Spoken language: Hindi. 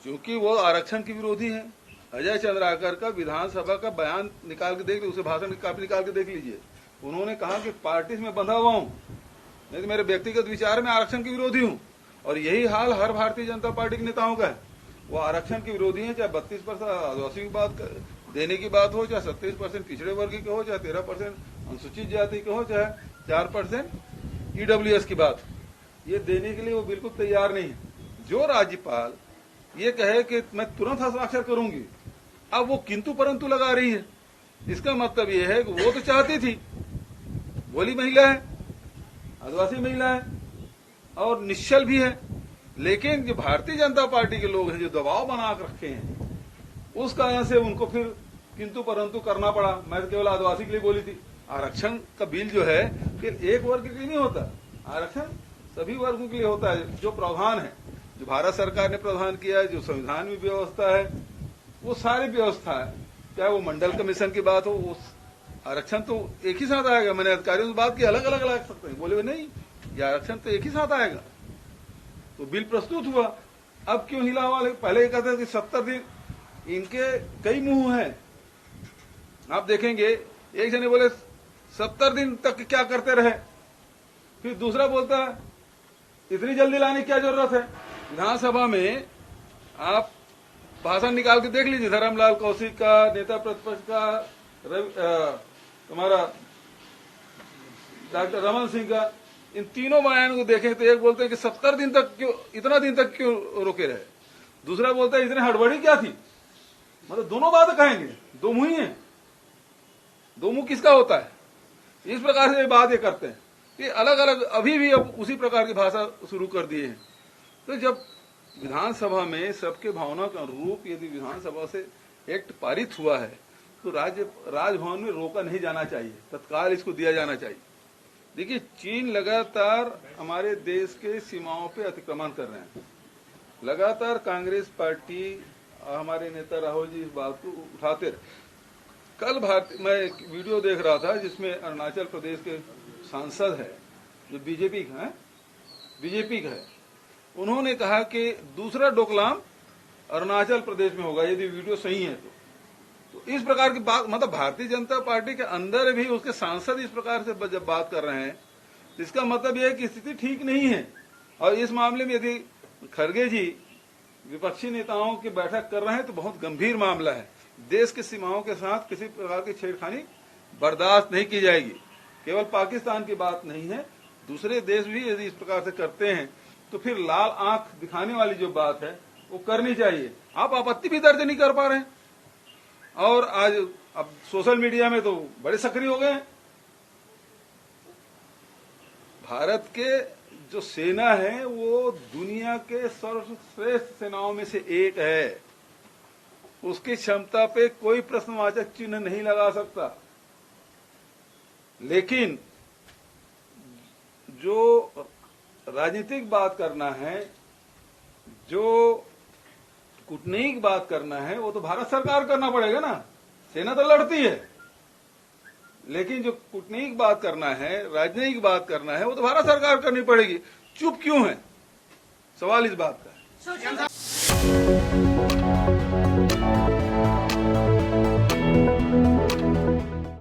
क्योंकि वो आरक्षण के विरोधी हैं। अजय चंद्राकर का विधानसभा का बयान निकाल के देख लीजिए, उसे भाषण की कॉपी निकाल के देख लीजिए। उन्होंने कहा कि पार्टी में बंधा हुआ हूं, नहीं तो मेरे व्यक्तिगत विचार में आरक्षण के विरोधी हूं। और यही हाल हर भारतीय जनता पार्टी के नेताओं का है। वो आरक्षण के विरोधी हैं, चाहे 32% आदिवासी की बात देने की बात हो, चाहे 37% पिछड़े वर्ग के हो, चाहे 13% अनुसूचित जाति के हो, चाहे 4% ईडब्ल्यूएस की बात, ये देने के लिए वो बिल्कुल तैयार नहीं है। जो राज्यपाल ये कहे कि मैं तुरंत हस्ताक्षर करूंगी, अब वो किंतु परंतु लगा रही है। इसका मतलब ये है कि वो तो चाहती थी, भोली महिला है, आदिवासी महिला है और निश्चल भी है, लेकिन जो भारतीय जनता पार्टी के लोग हैं जो दबाव बना कर रखे हैं, उस कारण से उनको फिर किंतु परंतु करना पड़ा। मैं तो केवल आदिवासी के लिए बोली थी। आरक्षण का बिल जो है फिर एक वर्ग के लिए नहीं होता, आरक्षण सभी वर्गों के लिए होता है। जो प्रावधान है, जो भारत सरकार ने प्रावधान किया है, जो संविधान में व्यवस्था है, वो सारी व्यवस्था है। चाहे वो मंडल कमीशन की बात हो, वो आरक्षण तो एक ही साथ आएगा। मैंने अधिकारियों से बात की, अलग अलग ला सकते हैं, बोले नहीं, ये आरक्षण तो एक ही साथ आएगा। तो बिल प्रस्तुत हुआ, अब क्यों हिला हुआ? पहले ये कहते थे कि 70 दिन, इनके कई मुंह हैं। आप देखेंगे, एक जने बोले 70 दिन तक क्या करते रहे, फिर दूसरा बोलता है इतनी जल्दी लाने की क्या जरूरत है। विधानसभा में आप भाषण निकाल के देख लीजिए, धर्मलाल कौशिक का, नेता प्रतिपक्ष का, तुम्हारा डॉक्टर रमन सिंह का, इन तीनों बयान को देखें तो एक बोलते हैं कि 70 दिन तक क्यों, इतना दिन तक क्यों रोके रहे। दूसरा बोलता है इतनी हड़बड़ी क्या थी। मतलब दोनों बातें कहेंगे, दो मुंह ही है। दो मुंह किसका होता है? इस प्रकार से बात ये करते हैं कि अलग अलग, अभी भी अब उसी प्रकार की भाषा शुरू कर दिए हैं। तो जब विधानसभा में सबके भावना के अनुरूप यदि विधानसभा से एक्ट पारित हुआ है तो राजभवन में रोका नहीं जाना चाहिए, तत्काल इसको दिया जाना चाहिए। देखिए, चीन लगातार हमारे देश के सीमाओं पे अतिक्रमण कर रहे हैं। लगातार कांग्रेस पार्टी, हमारे नेता राहुल जी इस बात को उठाते रहे। कल मैं एक वीडियो देख रहा था जिसमें अरुणाचल प्रदेश के सांसद है जो बीजेपी का है, उन्होंने कहा कि दूसरा डोकलाम अरुणाचल प्रदेश में होगा यदि वीडियो सही है तो इस प्रकार की बात, मतलब भारतीय जनता पार्टी के अंदर भी उसके सांसद इस प्रकार से जब बात कर रहे हैं, इसका मतलब यह है कि स्थिति ठीक नहीं है। और इस मामले में यदि खड़गे जी विपक्षी नेताओं की बैठक कर रहे हैं तो बहुत गंभीर मामला है। देश की सीमाओं के साथ किसी प्रकार की छेड़खानी बर्दाश्त नहीं की जाएगी। केवल पाकिस्तान की बात नहीं है, दूसरे देश भी यदि इस प्रकार से करते हैं तो फिर लाल आंख दिखाने वाली जो बात है वो करनी चाहिए। आप आपत्ति भी दर्ज नहीं कर पा रहे हैं और आज अब सोशल मीडिया में तो बड़े सक्रिय हो गए हैं। भारत के जो सेना है वो दुनिया के सर्वश्रेष्ठ सेनाओं में से एक है। उसकी क्षमता पे कोई प्रश्नवाचक चिन्ह नहीं लगा सकता। लेकिन जो राजनीतिक बात करना है, जो कूटनीतिक बात करना है, वो तो भारत सरकार करना पड़ेगा ना। सेना तो लड़ती है, लेकिन जो कूटनीतिक बात करना है, राजनीतिक बात करना है, वो तो भारत सरकार करनी पड़ेगी। चुप क्यों है, सवाल इस बात का है।